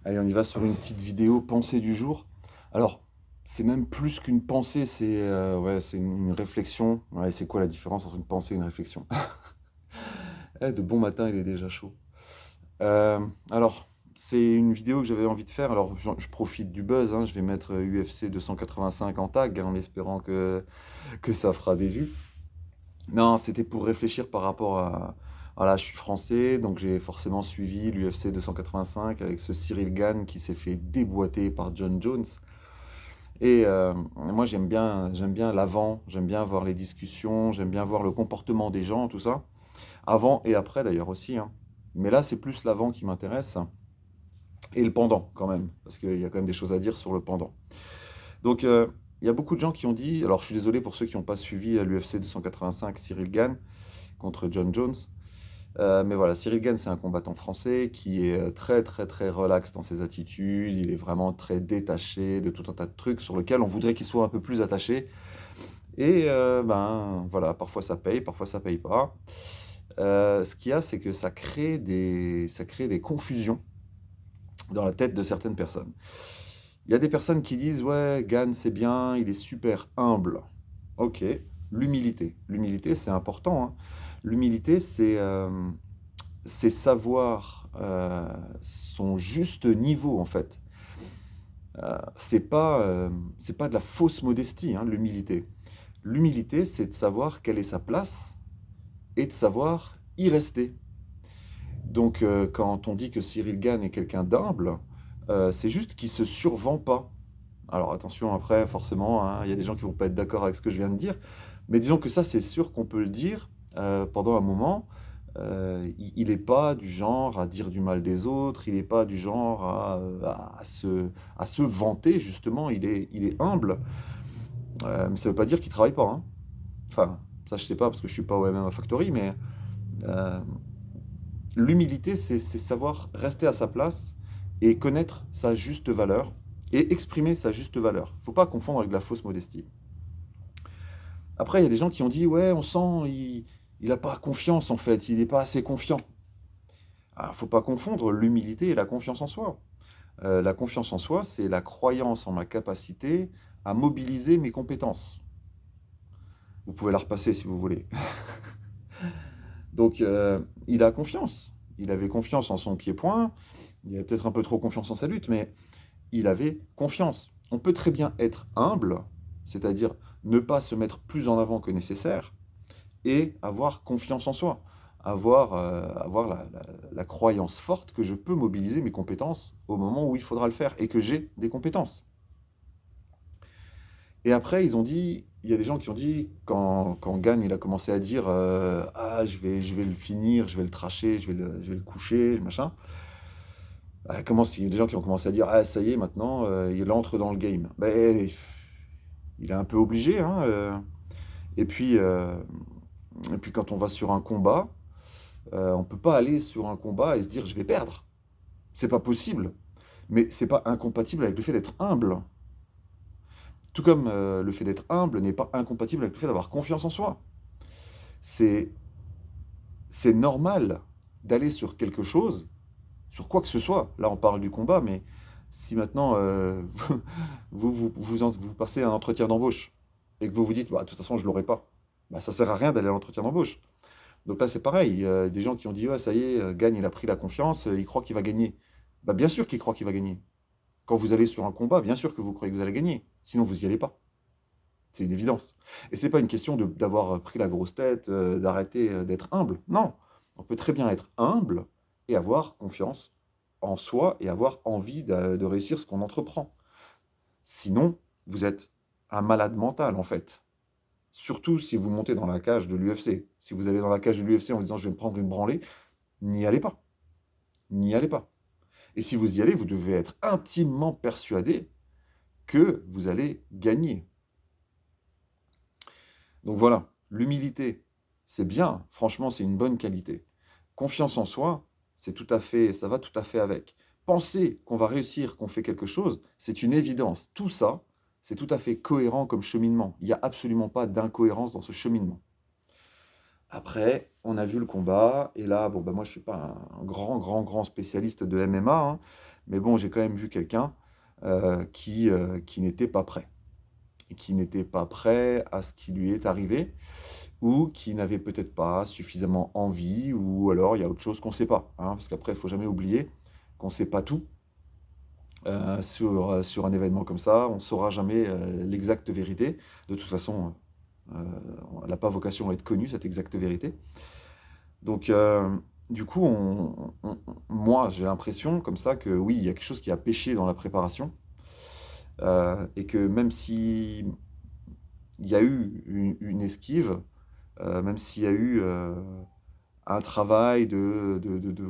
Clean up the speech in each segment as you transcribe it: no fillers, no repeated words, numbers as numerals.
Allez, on y va sur une petite vidéo pensée du jour. Alors, c'est même plus qu'une pensée, c'est une réflexion. Ouais, c'est quoi la différence entre une pensée et une réflexion? De bon matin, il est déjà chaud. Alors, c'est une vidéo que j'avais envie de faire. Alors, je profite du buzz, hein, je vais mettre UFC 285 en tag, hein, en espérant que ça fera des vues. Non, c'était pour réfléchir par rapport à... Voilà, je suis français, donc j'ai forcément suivi l'UFC 285 avec ce Cyril Gane qui s'est fait déboîter par John Jones. Et moi, j'aime bien l'avant, j'aime bien voir les discussions, j'aime bien voir le comportement des gens, tout ça. Avant et après d'ailleurs aussi, hein. Mais là, c'est plus l'avant qui m'intéresse. Et le pendant quand même, parce qu'il y a quand même des choses à dire sur le pendant. Donc, il y a beaucoup de gens qui ont dit, alors je suis désolé pour ceux qui n'ont pas suivi l'UFC 285, Cyril Gane contre John Jones. Mais voilà, Cyril Gane, c'est un combattant français qui est très très très relax dans ses attitudes. Il est vraiment très détaché de tout un tas de trucs sur lesquels on voudrait qu'il soit un peu plus attaché. Et ben voilà, parfois ça paye pas. Ce qu'il y a, c'est que ça crée des confusions dans la tête de certaines personnes. Il y a des personnes qui disent ouais, Gane c'est bien, il est super humble. Ok, l'humilité. L'humilité, c'est important, hein. L'humilité, c'est savoir son juste niveau en fait. C'est pas de la fausse modestie, hein, l'humilité. L'humilité, c'est de savoir quelle est sa place et de savoir y rester. Donc quand on dit que Cyril Gane est quelqu'un d'humble, c'est juste qu'il se survend pas. Alors attention après, forcément, hein, il y a des gens qui vont pas être d'accord avec ce que je viens de dire, mais disons que ça, c'est sûr qu'on peut le dire pendant un moment. Il n'est pas du genre à dire du mal des autres, il n'est pas du genre à se vanter, justement, il est humble, mais ça ne veut pas dire qu'il travaille pas, hein. Enfin, ça je sais pas parce que je suis pas au MMA Factory, mais euh, l'humilité, c'est savoir rester à sa place et connaître sa juste valeur et exprimer sa juste valeur. Faut pas confondre avec de la fausse modestie. Après, il y a des gens qui ont dit, ouais, on sent, il a pas confiance en fait, il n'est pas assez confiant. Ah, faut pas confondre l'humilité et la confiance en soi. La confiance en soi, c'est la croyance en ma capacité à mobiliser mes compétences. Vous pouvez la repasser si vous voulez. Donc, il a confiance. Il avait confiance en son pied-point. Il avait peut-être un peu trop confiance en sa lutte, mais il avait confiance. On peut très bien être humble, c'est-à-dire ne pas se mettre plus en avant que nécessaire, et avoir confiance en soi. Avoir la croyance forte que je peux mobiliser mes compétences au moment où il faudra le faire et que j'ai des compétences. Et après, il y a des gens qui ont dit, quand Gann il a commencé à dire ah, je vais le finir, je vais le tracher, je vais le coucher, machin. Il y a des gens qui ont commencé à dire ah, ça y est, maintenant, il entre dans le game. Ben, il est un peu obligé, hein. Et puis, euh, et puis, quand on va sur un combat, on ne peut pas aller sur un combat et se dire je vais perdre. C'est pas possible. Mais c'est pas incompatible avec le fait d'être humble. Tout comme le fait d'être humble n'est pas incompatible avec le fait d'avoir confiance en soi. C'est, c'est normal d'aller sur quelque chose, sur quoi que ce soit. Là, on parle du combat, mais si maintenant vous passez un entretien d'embauche et que vous vous dites, bah, de toute façon, je ne l'aurai pas, bah, ça ne sert à rien d'aller à l'entretien d'embauche. Donc là, c'est pareil. Il y a des gens qui ont dit, ouais, ça y est, Gagne, il a pris la confiance, il croit qu'il va gagner. Bah, bien sûr qu'il croit qu'il va gagner. Quand vous allez sur un combat, bien sûr que vous croyez que vous allez gagner. Sinon, vous n'y allez pas. C'est une évidence. Et c'est pas une question d'avoir pris la grosse tête, d'arrêter d'être humble. Non, on peut très bien être humble et avoir confiance en soi et avoir envie de réussir ce qu'on entreprend. Sinon, vous êtes un malade mental en fait. Surtout si vous montez dans la cage de l'UFC. Si vous allez dans la cage de l'UFC en disant je vais me prendre une branlée, n'y allez pas. N'y allez pas. Et si vous y allez, vous devez être intimement persuadé que vous allez gagner. Donc voilà, l'humilité, c'est bien, franchement, c'est une bonne qualité. Confiance en soi, c'est tout à fait, ça va tout à fait avec. Penser qu'on va réussir, qu'on fait quelque chose, c'est une évidence. Tout ça, c'est tout à fait cohérent comme cheminement. Il n'y a absolument pas d'incohérence dans ce cheminement. Après, on a vu le combat, et là, bon, bah, moi, je ne suis pas un grand spécialiste de MMA, hein, Mais bon, j'ai quand même vu quelqu'un qui n'était pas prêt. Et qui n'était pas prêt à ce qui lui est arrivé, ou qui n'avait peut-être pas suffisamment envie, ou alors il y a autre chose qu'on ne sait pas, hein, parce qu'après, il ne faut jamais oublier qu'on ne sait pas tout sur un événement comme ça, on ne saura jamais l'exacte vérité. De toute façon, euh, elle n'a pas vocation à être connue, cette exacte vérité. Donc, du coup, moi, j'ai l'impression comme ça que oui, il y a quelque chose qui a péché dans la préparation, et que même si il y a eu une esquive, même s'il y a eu un travail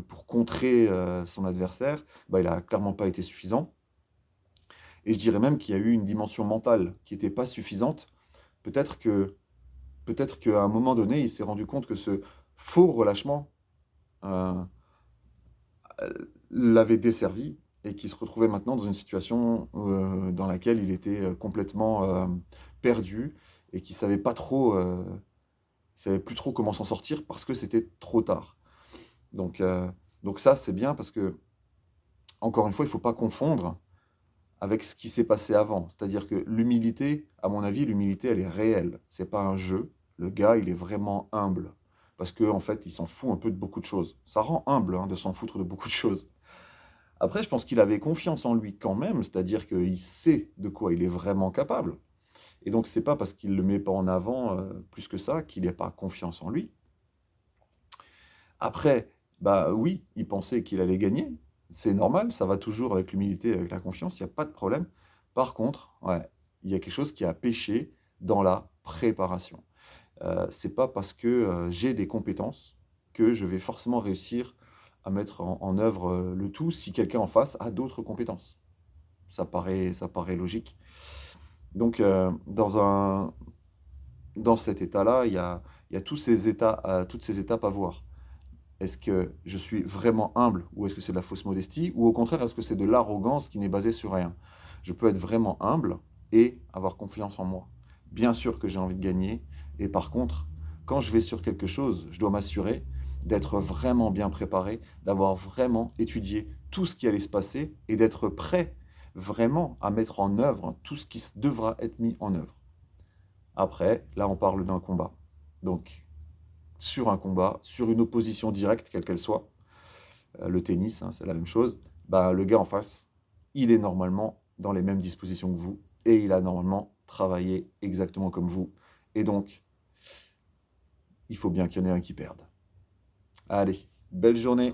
pour contrer son adversaire, bah, il n'a clairement pas été suffisant. Et je dirais même qu'il y a eu une dimension mentale qui n'était pas suffisante. Peut-être que, peut-être qu'à un moment donné, il s'est rendu compte que ce faux relâchement euh, l'avait desservi et qu'il se retrouvait maintenant dans une situation dans laquelle il était complètement perdu et qu'il savait pas trop, il savait plus trop comment s'en sortir parce que c'était trop tard. Donc, euh, donc ça, c'est bien parce que, encore une fois, il ne faut pas confondre avec ce qui s'est passé avant. C'est-à-dire que l'humilité, à mon avis, l'humilité, elle est réelle. C'est pas un jeu. Le gars, il est vraiment humble. Parce qu'en fait, il s'en fout un peu de beaucoup de choses. Ça rend humble hein, de s'en foutre de beaucoup de choses. Après, je pense qu'il avait confiance en lui quand même, c'est-à-dire qu'il sait de quoi il est vraiment capable. Et donc, c'est pas parce qu'il ne le met pas en avant plus que ça qu'il n'a pas confiance en lui. Après, bah oui, il pensait qu'il allait gagner. C'est normal, ça va toujours avec l'humilité, avec la confiance, il n'y a pas de problème. Par contre, ouais, il y a quelque chose qui a péché dans la préparation. C'est pas parce que j'ai des compétences que je vais forcément réussir à mettre en œuvre le tout si quelqu'un en face a d'autres compétences. Ça paraît logique. Donc, dans cet état-là, il y a tous ces états, toutes ces étapes à voir. Est-ce que je suis vraiment humble ou est-ce que c'est de la fausse modestie ou au contraire est-ce que c'est de l'arrogance qui n'est basée sur rien? Je peux être vraiment humble et avoir confiance en moi. Bien sûr que j'ai envie de gagner et par contre, quand je vais sur quelque chose, je dois m'assurer d'être vraiment bien préparé, d'avoir vraiment étudié tout ce qui allait se passer et d'être prêt vraiment à mettre en œuvre tout ce qui devra être mis en œuvre. Après, là on parle d'un combat. Donc sur un combat, sur une opposition directe, quelle qu'elle soit, le tennis, hein, c'est la même chose, bah, le gars en face, il est normalement dans les mêmes dispositions que vous et il a normalement travaillé exactement comme vous. Et donc, il faut bien qu'il y en ait un qui perde. Allez, belle journée!